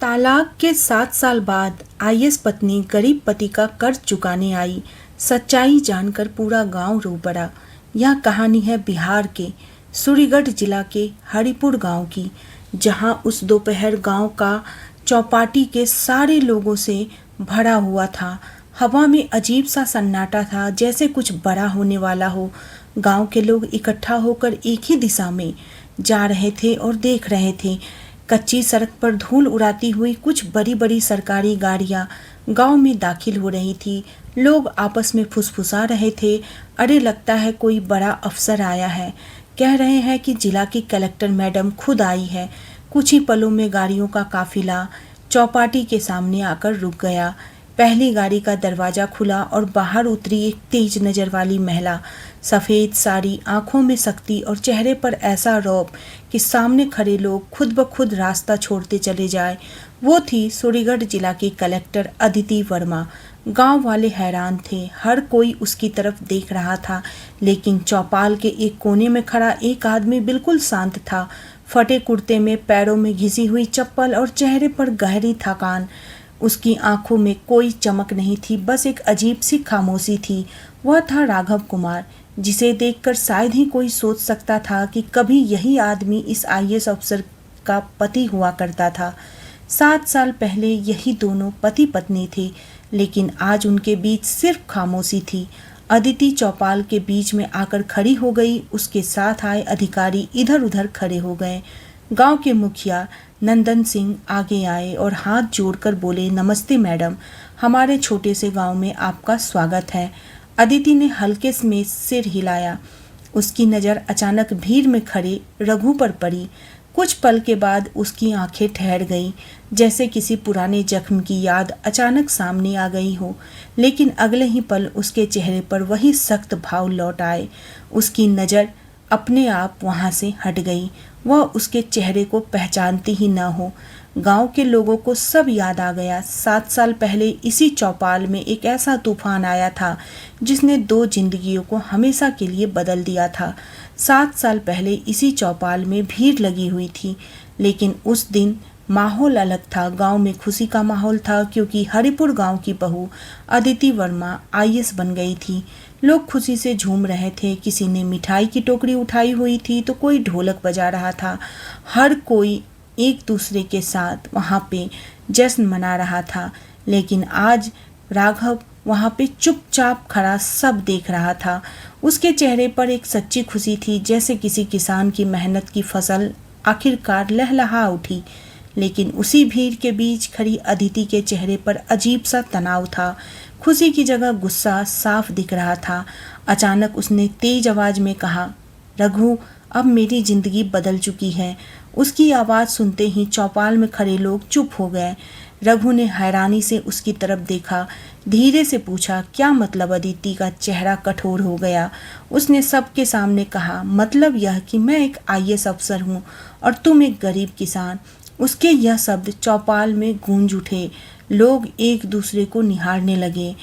तालाक के 7 साल बाद आईएएस पत्नी गरीब पति का कर्ज चुकाने आई। सच्चाई जानकर पूरा गांव रो पड़ा। यह कहानी है बिहार के सूरीगढ़ जिला के हरिपुर गांव की, जहां उस दोपहर गांव का चौपाटी के सारे लोगों से भरा हुआ था। हवा में अजीब सा सन्नाटा था, जैसे कुछ बड़ा होने वाला हो। गांव के लोग इकट्ठा होकर एक ही दिशा में जा रहे थे और देख रहे थे। कच्ची सड़क पर धूल उड़ाती हुई कुछ बड़ी बड़ी सरकारी गाड़ियां गांव में दाखिल हो रही थी। लोग आपस में फुसफुसा रहे थे, अरे लगता है कोई बड़ा अफसर आया है। कह रहे हैं कि जिला की कलेक्टर मैडम खुद आई है। कुछ ही पलों में गाड़ियों का काफिला चौपाटी के सामने आकर रुक गया। पहली गाड़ी का दरवाजा खुला और बाहर उतरी एक तेज नजर वाली महिला। सफेद साड़ी, आंखों में सख्ती और चेहरे पर ऐसा रौब कि सामने खड़े लोग खुद ब खुद रास्ता छोड़ते चले जाए। वो थी सूरीगढ़ जिला की कलेक्टर अदिति वर्मा। गांव वाले हैरान थे, हर कोई उसकी तरफ देख रहा था, लेकिन चौपाल के एक कोने में खड़ा एक आदमी बिल्कुल शांत था। फटे कुर्ते में, पैरों में घिसी हुई चप्पल और चेहरे पर गहरी थकान। उसकी आंखों में कोई चमक नहीं थी, बस एक अजीब सी खामोशी थी। वह था राघव कुमार, जिसे देखकर शायद ही कोई सोच सकता था कि कभी यही आदमी इस आईएएस अफसर का पति हुआ करता था। 7 साल पहले यही दोनों पति पत्नी थे, लेकिन आज उनके बीच सिर्फ खामोशी थी। अदिति चौपाल के बीच में आकर खड़ी हो गई। उसके साथ आए अधिकारी इधर उधर खड़े हो गए। गांव के मुखिया नंदन सिंह आगे आए और हाथ जोड़कर बोले, नमस्ते मैडम, हमारे छोटे से गांव में आपका स्वागत है। अदिति ने हल्के में सिर हिलाया। उसकी नज़र अचानक भीड़ में खड़े रघु पर पड़ी। कुछ पल के बाद उसकी आंखें ठहर गईं, जैसे किसी पुराने जख्म की याद अचानक सामने आ गई हो। लेकिन अगले ही पल उसके चेहरे पर वही सख्त भाव लौट आए। उसकी नज़र अपने आप वहां से हट गई। वह उसके चेहरे को पहचानती ही न हो। गांव के लोगों को सब याद आ गया। 7 साल पहले इसी चौपाल में एक ऐसा तूफान आया था जिसने 2 जिंदगियों को हमेशा के लिए बदल दिया था। 7 साल पहले इसी चौपाल में भीड़ लगी हुई थी, लेकिन उस दिन माहौल अलग था। गांव में खुशी का माहौल था, क्योंकि हरिपुर गांव की बहू अदिति वर्मा आईएएस बन गई थी। लोग खुशी से झूम रहे थे। किसी ने मिठाई की टोकरी उठाई हुई थी, तो कोई ढोलक बजा रहा था। हर कोई एक दूसरे के साथ वहाँ पे जश्न मना रहा था। लेकिन आज राघव वहाँ पे चुपचाप खड़ा सब देख रहा था। उसके चेहरे पर एक सच्ची खुशी थी, जैसे किसी किसान की मेहनत की फसल आखिरकार लहलहा उठी। लेकिन उसी भीड़ के बीच खड़ी अदिति के चेहरे पर अजीब सा तनाव था। खुशी की जगह गुस्सा साफ दिख रहा था। अचानक उसने तेज आवाज में कहा, रघु, अब मेरी जिंदगी बदल चुकी है। उसकी आवाज़ सुनते ही चौपाल में खड़े लोग चुप हो गए। रघु ने हैरानी से उसकी तरफ देखा, धीरे से पूछा, क्या मतलब? अदिति का चेहरा कठोर हो गया। उसने सबके सामने कहा, मतलब यह कि मैं एक आईएएस अफसर हूँ और तुम एक गरीब किसान। उसके यह शब्द चौपाल में गूंज उठे। लोग एक दूसरे को निहारने लगे।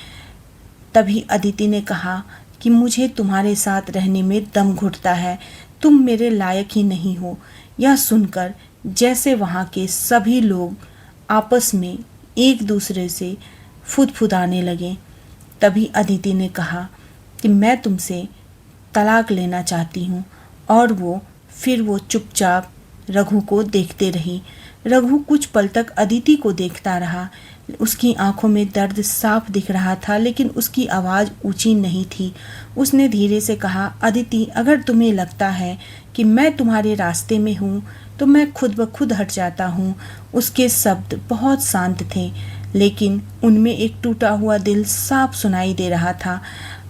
तभी अदिति ने कहा कि मुझे तुम्हारे साथ रहने में दम घुटता है। तुम मेरे लायक ही नहीं हो। यह सुनकर जैसे वहाँ के सभी लोग आपस में एक दूसरे से फुदफुदाने लगे। तभी अदिति ने कहा कि मैं तुमसे तलाक लेना चाहती हूँ। और फिर वो चुपचाप रघु को देखते रही। रघु कुछ पल तक अदिति को देखता रहा। उसकी आंखों में दर्द साफ दिख रहा था, लेकिन उसकी आवाज़ ऊंची नहीं थी। उसने धीरे से कहा, अदिति, अगर तुम्हें लगता है कि मैं तुम्हारे रास्ते में हूँ तो मैं खुद ब खुद हट जाता हूँ। उसके शब्द बहुत शांत थे, लेकिन उनमें एक टूटा हुआ दिल साफ सुनाई दे रहा था।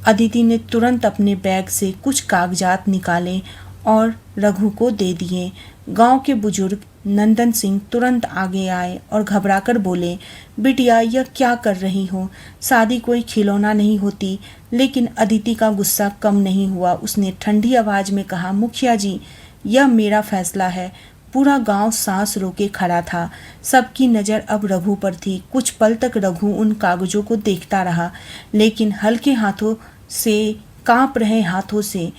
अदिति ने तुरंत अपने बैग से कुछ कागजात निकाले और रघु को दे दिए। गांव के बुजुर्ग नंदन सिंह तुरंत आगे आए और घबराकर बोले, बिटिया, यह क्या कर रही हो? शादी कोई खिलौना नहीं होती। लेकिन अदिति का गुस्सा कम नहीं हुआ। उसने ठंडी आवाज में कहा, मुखिया जी, यह मेरा फैसला है। पूरा गांव सांस रोके खड़ा था। सबकी नज़र अब रघु पर थी। कुछ पल तक रघु उन कागजों को देखता रहा, लेकिन हल्के हाथों से, कांप रहे हाथों से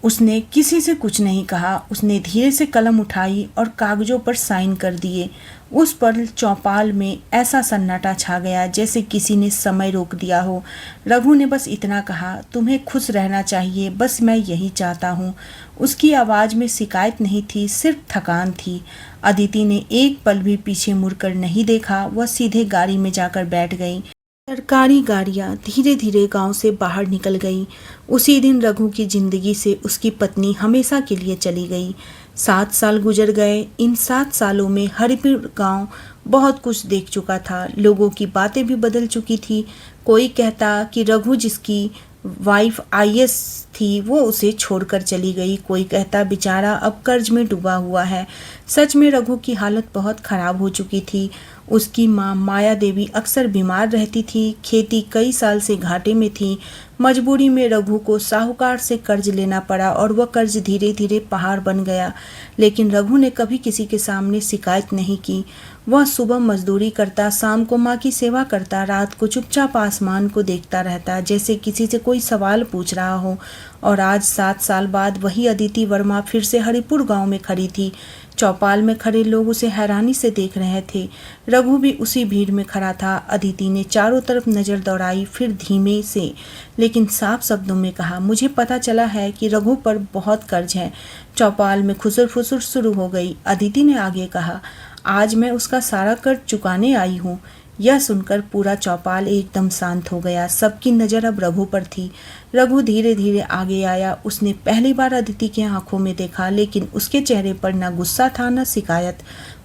उसने किसी से कुछ नहीं कहा। उसने धीरे से कलम उठाई और कागजों पर साइन कर दिए। उस पर चौपाल में ऐसा सन्नाटा छा गया जैसे किसी ने समय रोक दिया हो। रघु ने बस इतना कहा, तुम्हें खुश रहना चाहिए, बस मैं यही चाहता हूँ। उसकी आवाज़ में शिकायत नहीं थी, सिर्फ थकान थी। अदिति ने एक पल भी पीछे मुड़कर नहीं देखा। वह सीधे गाड़ी में जाकर बैठ गई। सरकारी गाड़ियां धीरे धीरे गांव से बाहर निकल गई। उसी दिन रघु की जिंदगी से उसकी पत्नी हमेशा के लिए चली गई। 7 साल गुजर गए। इन 7 सालों में हरिपुर गांव बहुत कुछ देख चुका था। लोगों की बातें भी बदल चुकी थी। कोई कहता कि रघु जिसकी वाइफ आईएएस थी वो उसे छोड़कर चली गई। कोई कहता बेचारा अब कर्ज में डूबा हुआ है। सच में रघु की हालत बहुत खराब हो चुकी थी। उसकी माँ माया देवी अक्सर बीमार रहती थी। खेती कई साल से घाटे में थी। मजबूरी में रघु को साहूकार से कर्ज लेना पड़ा और वह कर्ज धीरे धीरे पहाड़ बन गया। लेकिन रघु ने कभी किसी के सामने शिकायत नहीं की। वह सुबह मजदूरी करता, शाम को माँ की सेवा करता, रात को चुपचाप आसमान को देखता रहता जैसे किसी से कोई सवाल पूछ रहा हो। और आज 7 साल बाद वही अदिति वर्मा फिर से हरिपुर गांव में खड़ी थी। चौपाल में खड़े लोग उसे हैरानी से देख रहे थे। रघु भी उसी भीड़ में खड़ा था। अदिति ने चारों तरफ नजर दौड़ाई, फिर धीमे से लेकिन साफ शब्दों में कहा, मुझे पता चला है कि रघु पर बहुत कर्ज है। चौपाल में खुसर फुसर शुरू हो गई। अदिति ने आगे कहा, आज मैं उसका सारा कर्ज चुकाने आई हूँ। यह सुनकर पूरा चौपाल एकदम शांत हो गया। सबकी नज़र अब रघु पर थी। रघु धीरे धीरे आगे आया। उसने पहली बार अदिति की आंखों में देखा, लेकिन उसके चेहरे पर न गुस्सा था न शिकायत,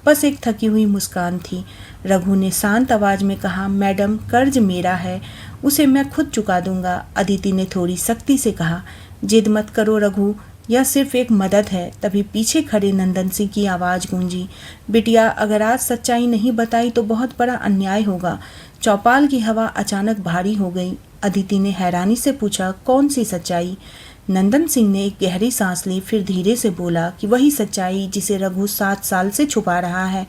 बस एक थकी हुई मुस्कान थी। रघु ने शांत आवाज में कहा, मैडम कर्ज मेरा है, उसे मैं खुद चुका दूंगा। अदिति ने थोड़ी सख्ती से कहा, जिद मत करो रघु, यह सिर्फ एक मदद है। तभी पीछे खड़े नंदन सिंह की आवाज़ गूंजी, बिटिया अगर आज सच्चाई नहीं बताई तो बहुत बड़ा अन्याय होगा। चौपाल की हवा अचानक भारी हो गई। अदिति ने हैरानी से पूछा, कौन सी सच्चाई? नंदन सिंह ने एक गहरी सांस ली, फिर धीरे से बोला कि वही सच्चाई जिसे रघु 7 साल से छुपा रहा है।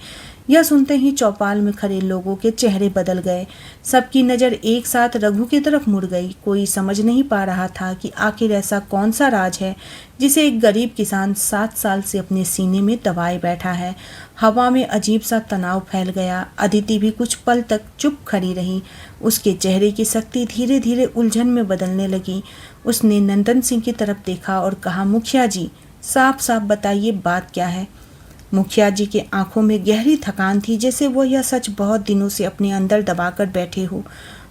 यह सुनते ही चौपाल में खड़े लोगों के चेहरे बदल गए। सबकी नज़र एक साथ रघु की तरफ मुड़ गई। कोई समझ नहीं पा रहा था कि आखिर ऐसा कौन सा राज है जिसे एक गरीब किसान 7 साल से अपने सीने में दबाए बैठा है। हवा में अजीब सा तनाव फैल गया। अदिति भी कुछ पल तक चुप खड़ी रही। उसके चेहरे की शक्ति धीरे धीरे उलझन में बदलने लगी। उसने नंदन सिंह की तरफ देखा और कहा, मुखिया जी साफ साफ बताइए बात क्या है। मुखिया जी के आंखों में गहरी थकान थी, जैसे वो यह सच बहुत दिनों से अपने अंदर दबाकर बैठे हो।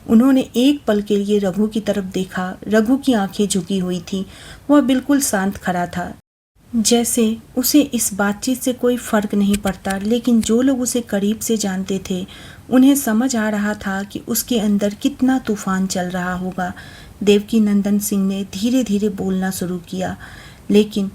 उन्होंने एक पल के लिए रघु की तरफ देखा। रघु की आंखें झुकी हुई थी। वह बिल्कुल शांत खड़ा था, जैसे उसे इस बातचीत से कोई फर्क नहीं पड़ता। लेकिन जो लोग उसे करीब से जानते थे उन्हें समझ आ रहा था कि उसके अंदर कितना तूफान चल रहा होगा। देवकी नंदन सिंह ने धीरे धीरे बोलना शुरू किया, लेकिन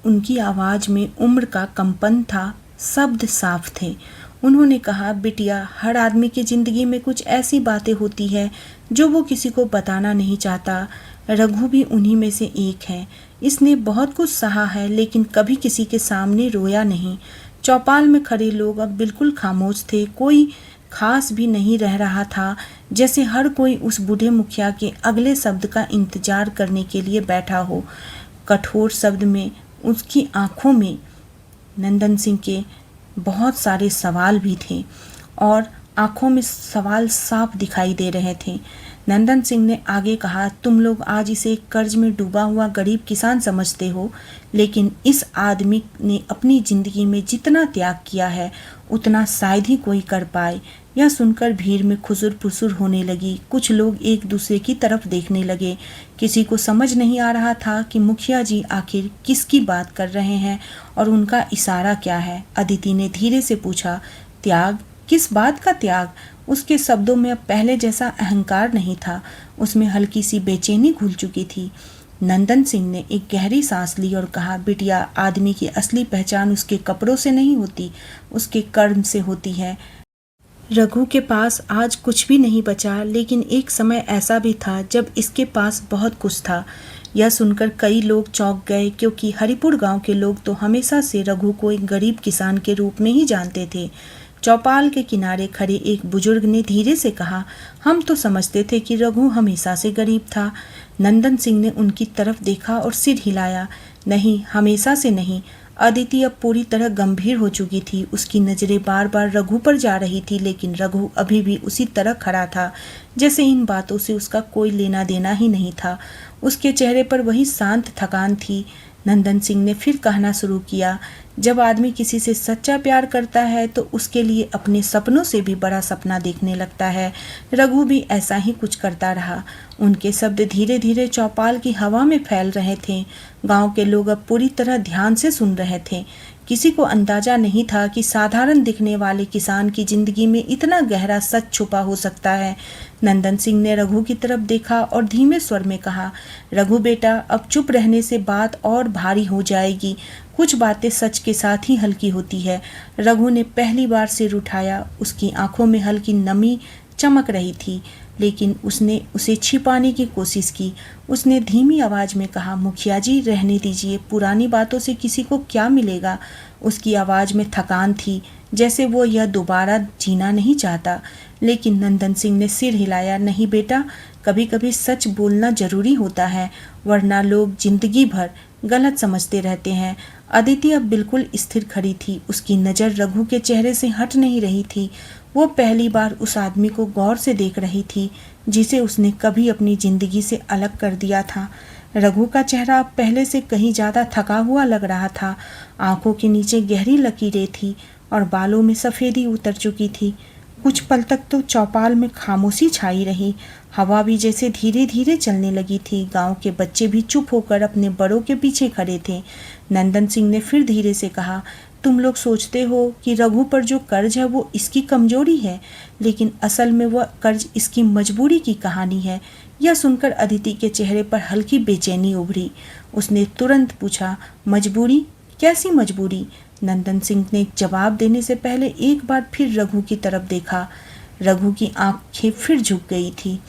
उनकी आवाज़ में उम्र का कंपन था, शब्द साफ थे। उन्होंने कहा, बिटिया हर आदमी की ज़िंदगी में कुछ ऐसी बातें होती है जो वो किसी को बताना नहीं चाहता। रघु भी उन्हीं में से एक है। इसने बहुत कुछ सहा है, लेकिन कभी किसी के सामने रोया नहीं। चौपाल में खड़े लोग अब बिल्कुल खामोश थे। कोई खास भी नहीं रह रहा था, जैसे हर कोई उस बूढ़े मुखिया के अगले शब्द का इंतजार करने के लिए बैठा हो। कठोर शब्द में उसकी आंखों में नंदन सिंह के बहुत सारे सवाल भी थे और आंखों में सवाल साफ दिखाई दे रहे थे। नंदन सिंह ने आगे कहा, तुम लोग आज इसे कर्ज में डूबा हुआ गरीब किसान समझते हो, लेकिन इस आदमी ने अपनी ज़िंदगी में जितना त्याग किया है उतना शायद ही कोई कर पाए। यह सुनकर भीड़ में खुसुर फुसुर होने लगी। कुछ लोग एक दूसरे की तरफ देखने लगे। किसी को समझ नहीं आ रहा था कि मुखिया जी आखिर किसकी बात कर रहे हैं और उनका इशारा क्या है। अदिति ने धीरे से पूछा, त्याग? किस बात का त्याग? उसके शब्दों में अब पहले जैसा अहंकार नहीं था, उसमें हल्की सी बेचैनी घुल चुकी थी। नंदन सिंह ने एक गहरी सांस ली और कहा, बिटिया आदमी की असली पहचान उसके कपड़ों से नहीं होती, उसके कर्म से होती है। रघु के पास आज कुछ भी नहीं बचा, लेकिन एक समय ऐसा भी था जब इसके पास बहुत कुछ था। यह सुनकर कई लोग चौंक गए, क्योंकि हरिपुर गांव के लोग तो हमेशा से रघु को एक गरीब किसान के रूप में ही जानते थे। चौपाल के किनारे खड़े एक बुजुर्ग ने धीरे से कहा, हम तो समझते थे कि रघु हमेशा से गरीब था। नंदन सिंह ने उनकी तरफ देखा और सिर हिलाया। नहीं, हमेशा से नहीं। अदिति अब पूरी तरह गंभीर हो चुकी थी। उसकी नजरें बार बार रघु पर जा रही थी, लेकिन रघु अभी भी उसी तरह खड़ा था, जैसे इन बातों से उसका कोई लेना देना ही नहीं था। उसके चेहरे पर वही शांत थकान थी। नंदन सिंह ने फिर कहना शुरू किया, जब आदमी किसी से सच्चा प्यार करता है तो उसके लिए अपने सपनों से भी बड़ा सपना देखने लगता है। रघु भी ऐसा ही कुछ करता रहा। उनके शब्द धीरे धीरे चौपाल की हवा में फैल रहे थे। गांव के लोग अब पूरी तरह ध्यान से सुन रहे थे। किसी को अंदाजा नहीं था कि साधारण दिखने वाले किसान की जिंदगी में इतना गहरा सच छुपा हो सकता है। नंदन सिंह ने रघु की तरफ देखा और धीमे स्वर में कहा, रघु बेटा, अब चुप रहने से बात और भारी हो जाएगी। कुछ बातें सच के साथ ही हल्की होती है। रघु ने पहली बार सिर उठाया। उसकी आंखों में हल्की नमी चमक रही थी, लेकिन उसने उसे छिपाने की कोशिश की। उसने धीमी आवाज में कहा, मुखिया जी, रहने दीजिए, पुरानी बातों से किसी को क्या मिलेगा। उसकी आवाज में थकान थी, जैसे वो यह दोबारा जीना नहीं चाहता। लेकिन नंदन सिंह ने सिर हिलाया, नहीं बेटा, कभी कभी सच बोलना जरूरी होता है, वरना लोग जिंदगी भर गलत समझते रहते हैं। अदिति अब बिल्कुल स्थिर खड़ी थी। उसकी नज़र रघु के चेहरे से हट नहीं रही थी। वो पहली बार उस आदमी को गौर से देख रही थी जिसे उसने कभी अपनी जिंदगी से अलग कर दिया था। रघु का चेहरा अब पहले से कहीं ज़्यादा थका हुआ लग रहा था। आंखों के नीचे गहरी लकीरें थी और बालों में सफ़ेदी उतर चुकी थी। कुछ पल तक तो चौपाल में खामोशी छाई रही। हवा भी जैसे धीरे धीरे चलने लगी थी। गांव के बच्चे भी चुप होकर अपने बड़ों के पीछे खड़े थे। नंदन सिंह ने फिर धीरे से कहा, तुम लोग सोचते हो कि रघु पर जो कर्ज है वो इसकी कमजोरी है, लेकिन असल में वह कर्ज इसकी मजबूरी की कहानी है। यह सुनकर अदिति के चेहरे पर हल्की बेचैनी उभरी। उसने तुरंत पूछा, मजबूरी? कैसी मजबूरी? नंदन सिंह ने जवाब देने से पहले एक बार फिर रघु की तरफ देखा। रघु की आंखें फिर झुक गई थी।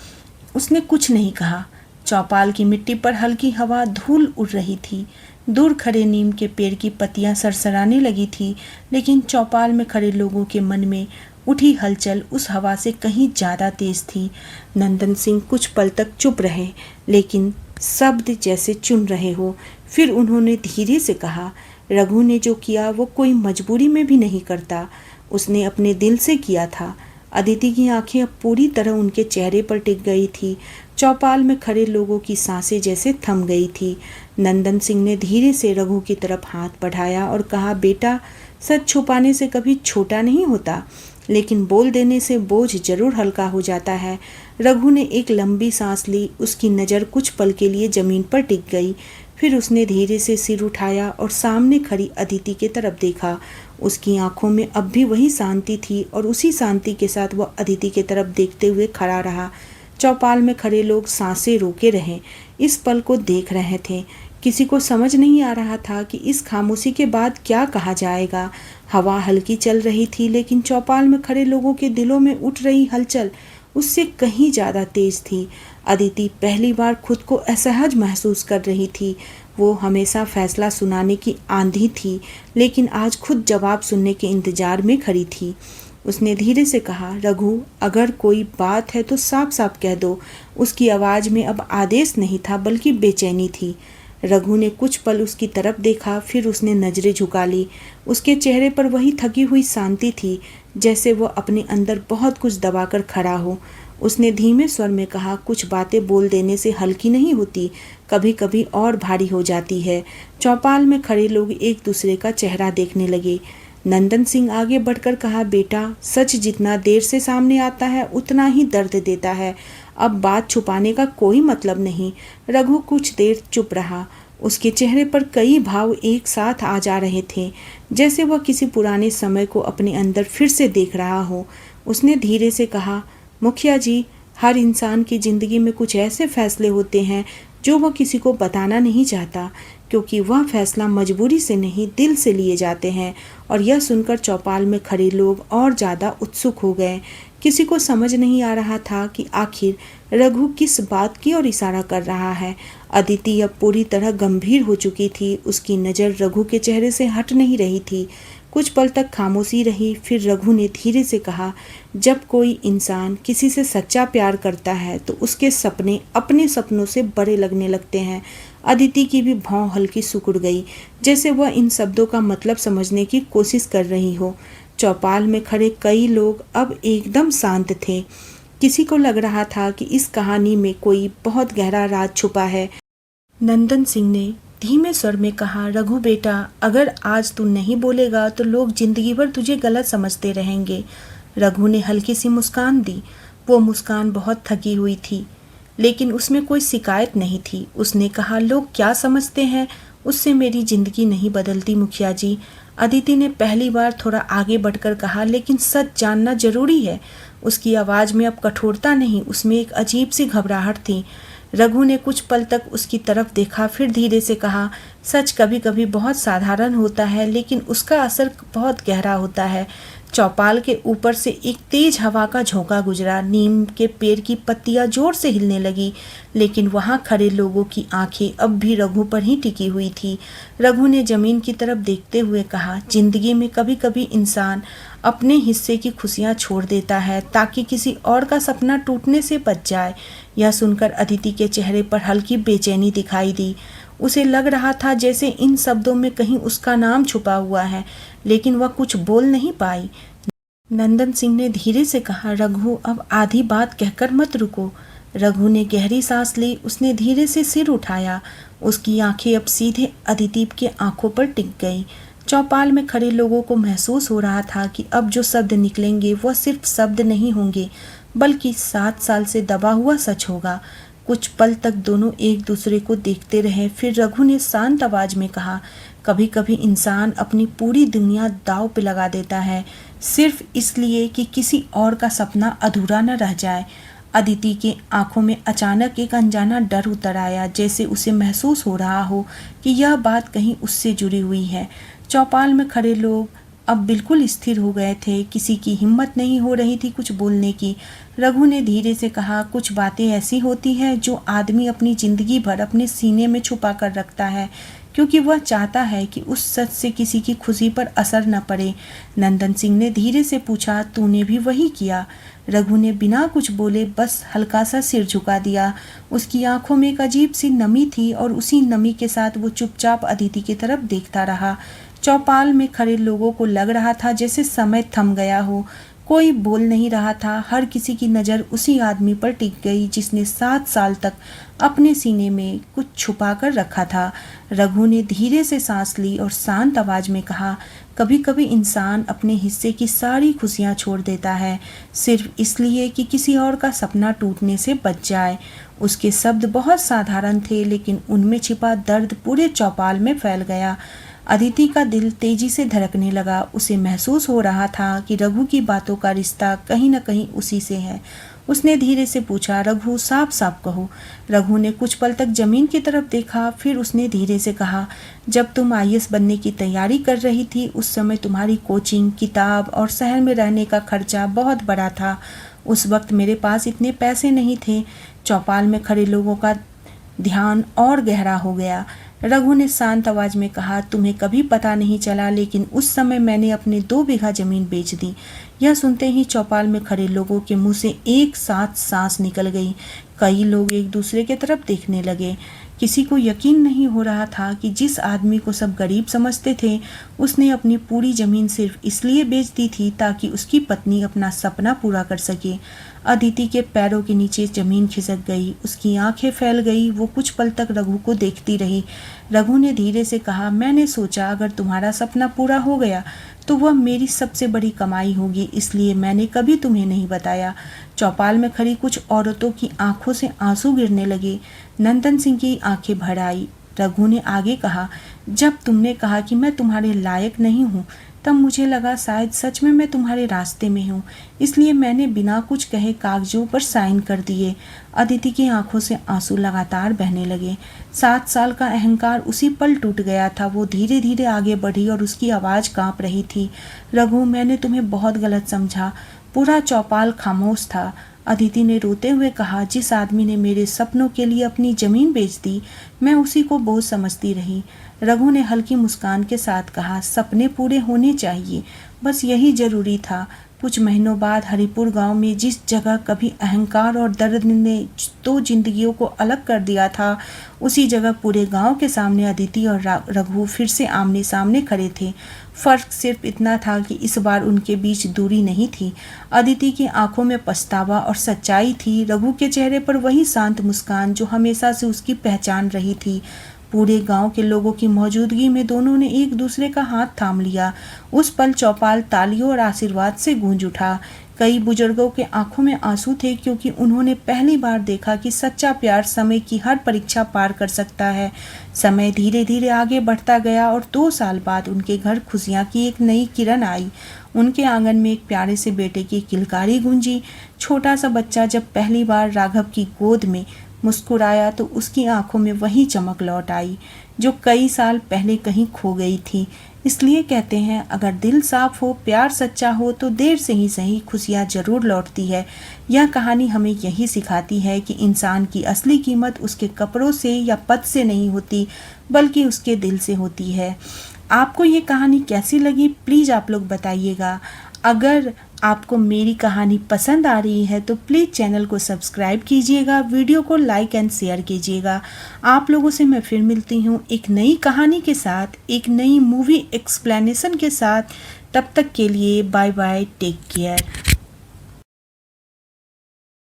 उसने कुछ नहीं कहा। चौपाल की मिट्टी पर हल्की हवा धूल उड़ रही थी। दूर खड़े नीम के पेड़ की पत्तियां सरसराने लगी थी, लेकिन चौपाल में खड़े लोगों के मन में उठी हलचल उस हवा से कहीं ज़्यादा तेज थी। नंदन सिंह कुछ पल तक चुप रहे, लेकिन शब्द जैसे चुन रहे हो। फिर उन्होंने धीरे से कहा, रघु ने जो किया वो कोई मजबूरी में भी नहीं करता, उसने अपने दिल से किया था। अदिति की आंखें अब पूरी तरह उनके चेहरे पर टिक गई थी। चौपाल में खड़े लोगों की सांसें जैसे थम गई थी। नंदन सिंह ने धीरे से रघु की तरफ हाथ बढ़ाया और कहा, बेटा, सच छुपाने से कभी छोटा नहीं होता, लेकिन बोल देने से बोझ जरूर हल्का हो जाता है। रघु ने एक लंबी सांस ली। उसकी नज़र कुछ पल के लिए जमीन पर टिक गई। फिर उसने धीरे से सिर उठाया और सामने खड़ी अदिति की तरफ देखा। उसकी आंखों में अब भी वही शांति थी और उसी शांति के साथ वह अदिति की तरफ देखते हुए खड़ा रहा। चौपाल में खड़े लोग सांसें रोके रहे, इस पल को देख रहे थे। किसी को समझ नहीं आ रहा था कि इस खामोशी के बाद क्या कहा जाएगा। हवा हल्की चल रही थी, लेकिन चौपाल में खड़े लोगों के दिलों में उठ रही हलचल उससे कहीं ज़्यादा तेज थी। अदिति पहली बार खुद को असहज महसूस कर रही थी। वो हमेशा फैसला सुनाने की आंधी थी, लेकिन आज खुद जवाब सुनने के इंतजार में खड़ी थी। उसने धीरे से कहा, रघु, अगर कोई बात है तो साफ साफ कह दो। उसकी आवाज़ में अब आदेश नहीं था, बल्कि बेचैनी थी। रघु ने कुछ पल उसकी तरफ देखा, फिर उसने नजरें झुका ली। उसके चेहरे पर वही थकी हुई शांति थी, जैसे वो अपने अंदर बहुत कुछ दबाकर खड़ा हो। उसने धीमे स्वर में कहा, कुछ बातें बोल देने से हल्की नहीं होती, कभी कभी और भारी हो जाती है। चौपाल में खड़े लोग एक दूसरे का चेहरा देखने लगे। नंदन सिंह आगे बढ़कर कहा, बेटा, सच जितना देर से सामने आता है उतना ही दर्द देता है। अब बात छुपाने का कोई मतलब नहीं। रघु कुछ देर चुप रहा। उसके चेहरे पर कई भाव एक साथ आ जा रहे थे, जैसे वह किसी पुराने समय को अपने अंदर फिर से देख रहा हो। उसने धीरे से कहा, मुखिया जी, हर इंसान की ज़िंदगी में कुछ ऐसे फैसले होते हैं जो वह किसी को बताना नहीं चाहता, क्योंकि वह फैसला मजबूरी से नहीं, दिल से लिए जाते हैं। और यह सुनकर चौपाल में खड़े लोग और ज़्यादा उत्सुक हो गए। किसी को समझ नहीं आ रहा था कि आखिर रघु किस बात की ओर इशारा कर रहा है। अदिति अब पूरी तरह गंभीर हो चुकी थी। उसकी नज़र रघु के चेहरे से हट नहीं रही थी। कुछ पल तक खामोशी रही, फिर रघु ने धीरे से कहा, जब कोई इंसान किसी से सच्चा प्यार करता है तो उसके सपने अपने सपनों से बड़े लगने लगते हैं। अदिति की भी भौं हल्की सिकुड़ गई, जैसे वह इन शब्दों का मतलब समझने की कोशिश कर रही हो। चौपाल में खड़े कई लोग अब एकदम शांत थे। किसी को लग रहा था कि इस कहानी में कोई बहुत गहरा राज छुपा है। नंदन सिंह ने धीमे स्वर में कहा, रघु बेटा, अगर आज तू नहीं बोलेगा तो लोग जिंदगी भर तुझे गलत समझते रहेंगे। रघु ने हल्की सी मुस्कान दी। वो मुस्कान बहुत थकी हुई थी, लेकिन उसमें कोई शिकायत नहीं थी। उसने कहा, लोग क्या समझते हैं उससे मेरी जिंदगी नहीं बदलती मुखिया जी। अदिति ने पहली बार थोड़ा आगे बढ़कर कहा, लेकिन सच जानना जरूरी है। उसकी आवाज़ में अब कठोरता नहीं, उसमें एक अजीब सी घबराहट थी। रघु ने कुछ पल तक उसकी तरफ देखा, फिर धीरे से कहा, सच कभी कभी बहुत साधारण होता है, लेकिन उसका असर बहुत गहरा होता है। चौपाल के ऊपर से एक तेज हवा का झोंका गुजरा। नीम के पेड़ की पत्तियां जोर से हिलने लगी, लेकिन वहां खड़े लोगों की आंखें अब भी रघु पर ही टिकी हुई थी। रघु ने जमीन की तरफ देखते हुए कहा, जिंदगी में कभी कभी इंसान अपने हिस्से की खुशियां छोड़ देता है ताकि किसी और का सपना टूटने से बच जाए। यह सुनकर अदिति के चेहरे पर हल्की बेचैनी दिखाई दी। उसे लग रहा था जैसे इन शब्दों में कहीं उसका नाम छुपा हुआ है, लेकिन वह कुछ बोल नहीं पाई। नंदन सिंह ने धीरे से कहा, रघु, अब आधी बात कहकर मत रुको। रघु ने गहरी सांस ली। उसने धीरे से सिर उठाया। उसकी आंखें अब सीधे अदिति के आंखों पर टिक गई। चौपाल में खड़े लोगों को महसूस हो रहा था कि अब जो शब्द निकलेंगे वह सिर्फ शब्द नहीं होंगे, बल्कि 7 साल से दबा हुआ सच होगा। कुछ पल तक दोनों एक दूसरे को देखते रहे, फिर रघु ने शांत आवाज में कहा, कभी कभी इंसान अपनी पूरी दुनिया दांव पे लगा देता है, सिर्फ इसलिए कि किसी और का सपना अधूरा न रह जाए। अदिति के आंखों में अचानक एक अनजाना डर उतर आया, जैसे उसे महसूस हो रहा हो कि यह बात कहीं उससे जुड़ी हुई है। चौपाल में खड़े लोग अब बिल्कुल स्थिर हो गए थे। किसी की हिम्मत नहीं हो रही थी कुछ बोलने की। रघु ने धीरे से कहा, कुछ बातें ऐसी होती हैं जो आदमी अपनी जिंदगी भर अपने सीने में छुपा कर रखता है, क्योंकि वह चाहता है कि उस सच से किसी की खुशी पर असर न पड़े। नंदन सिंह ने धीरे से पूछा, तूने भी वही किया? रघु ने बिना कुछ बोले बस हल्का सा सिर झुका दिया। उसकी आंखों में एक अजीब सी नमी थी और उसी नमी के साथ वो चुपचाप अदिति की तरफ देखता रहा। चौपाल में खड़े लोगों को लग रहा था जैसे समय थम गया हो। कोई बोल नहीं रहा था। हर किसी की नज़र उसी आदमी पर टिक गई जिसने 7 साल तक अपने सीने में कुछ छुपा कर रखा था। रघु ने धीरे से सांस ली और शांत आवाज में कहा, कभी कभी इंसान अपने हिस्से की सारी खुशियां छोड़ देता है, सिर्फ इसलिए कि किसी और का सपना टूटने से बच जाए। उसके शब्द बहुत साधारण थे, लेकिन उनमें छिपा दर्द पूरे चौपाल में फैल गया। अदिति का दिल तेजी से धड़कने लगा। उसे महसूस हो रहा था कि रघु की बातों का रिश्ता कहीं न कहीं उसी से है। उसने धीरे से पूछा, रघु, साफ साफ कहो। रघु ने कुछ पल तक जमीन की तरफ देखा, फिर उसने धीरे से कहा, जब तुम आईएएस बनने की तैयारी कर रही थी उस समय तुम्हारी कोचिंग, किताब और शहर में रहने का खर्चा बहुत बड़ा था। उस वक्त मेरे पास इतने पैसे नहीं थे। चौपाल में खड़े लोगों का ध्यान और गहरा हो गया। रघु ने शांत आवाज में कहा, तुम्हें कभी पता नहीं चला, लेकिन उस समय मैंने अपने 2 बीघा जमीन बेच दी। यह सुनते ही चौपाल में खड़े लोगों के मुंह से एक साथ सांस निकल गई। कई लोग एक दूसरे की तरफ देखने लगे। किसी को यकीन नहीं हो रहा था कि जिस आदमी को सब गरीब समझते थे, उसने अपनी पूरी जमीन सिर्फ इसलिए बेच दी थी ताकि उसकी पत्नी अपना सपना पूरा कर सके। अदिति के पैरों के नीचे जमीन खिसक गई। उसकी आंखें फैल गई। वो कुछ पल तक रघु को देखती रही। रघु ने धीरे से कहा, मैंने सोचा अगर तुम्हारा सपना पूरा हो गया तो वह मेरी सबसे बड़ी कमाई होगी, इसलिए मैंने कभी तुम्हें नहीं बताया। चौपाल में खड़ी कुछ औरतों की आंखों से आंसू गिरने लगे। नंदन सिंह की आंखें भर आई। रघु ने आगे कहा, जब तुमने कहा कि मैं तुम्हारे लायक नहीं हूँ, तब मुझे लगा शायद सच में मैं तुम्हारे रास्ते में हूँ, इसलिए मैंने बिना कुछ कहे कागजों पर साइन कर दिए। अदिति की आंखों से आंसू लगातार बहने लगे। 7 साल का अहंकार उसी पल टूट गया था। वो धीरे धीरे आगे बढ़ी और उसकी आवाज़ कांप रही थी, रघु, मैंने तुम्हें बहुत गलत समझा। पूरा चौपाल खामोश था। अदिति ने रोते हुए कहा, जिस आदमी ने मेरे सपनों के लिए अपनी ज़मीन बेच दी, मैं उसी को बोझ समझती रही। रघु ने हल्की मुस्कान के साथ कहा, सपने पूरे होने चाहिए, बस यही जरूरी था। कुछ महीनों बाद हरिपुर गांव में जिस जगह कभी अहंकार और दर्द ने दो जिंदगियों को अलग कर दिया था, उसी जगह पूरे गांव के सामने अदिति और रघु फिर से आमने सामने खड़े थे। फर्क सिर्फ इतना था कि इस बार उनके बीच दूरी नहीं थी। अदिति की आंखों में पछतावा और सच्चाई थी, रघु के चेहरे पर वही शांत मुस्कान जो हमेशा से उसकी पहचान रही थी। पूरे गांव के लोगों की मौजूदगी में दोनों ने एक दूसरे का हाथ थाम लिया। उस पल चौपाल तालियों और आशीर्वाद से गूंज उठा। कई बुजुर्गों के आंखों में आंसू थे, क्योंकि उन्होंने पहली बार देखा कि सच्चा प्यार समय की हर परीक्षा पार कर सकता है। समय धीरे धीरे आगे बढ़ता गया और 2 साल बाद उनके घर खुशियां की एक नई किरण आई। उनके आंगन में एक प्यारे से बेटे की किलकारी गूंजी। छोटा सा बच्चा जब पहली बार राघव की गोद में मुस्कुराया तो उसकी आंखों में वही चमक लौट आई जो कई साल पहले कहीं खो गई थी। इसलिए कहते हैं, अगर दिल साफ हो, प्यार सच्चा हो, तो देर से ही सही खुशियाँ जरूर लौटती है। यह कहानी हमें यही सिखाती है कि इंसान की असली कीमत उसके कपड़ों से या पद से नहीं होती, बल्कि उसके दिल से होती है। आपको ये कहानी कैसी लगी, प्लीज़ आप लोग बताइएगा। अगर आपको मेरी कहानी पसंद आ रही है तो प्लीज़ चैनल को सब्सक्राइब कीजिएगा, वीडियो को लाइक एंड शेयर कीजिएगा। आप लोगों से मैं फिर मिलती हूँ एक नई कहानी के साथ, एक नई मूवी एक्सप्लेनेशन के साथ। तब तक के लिए बाय बाय, टेक केयर।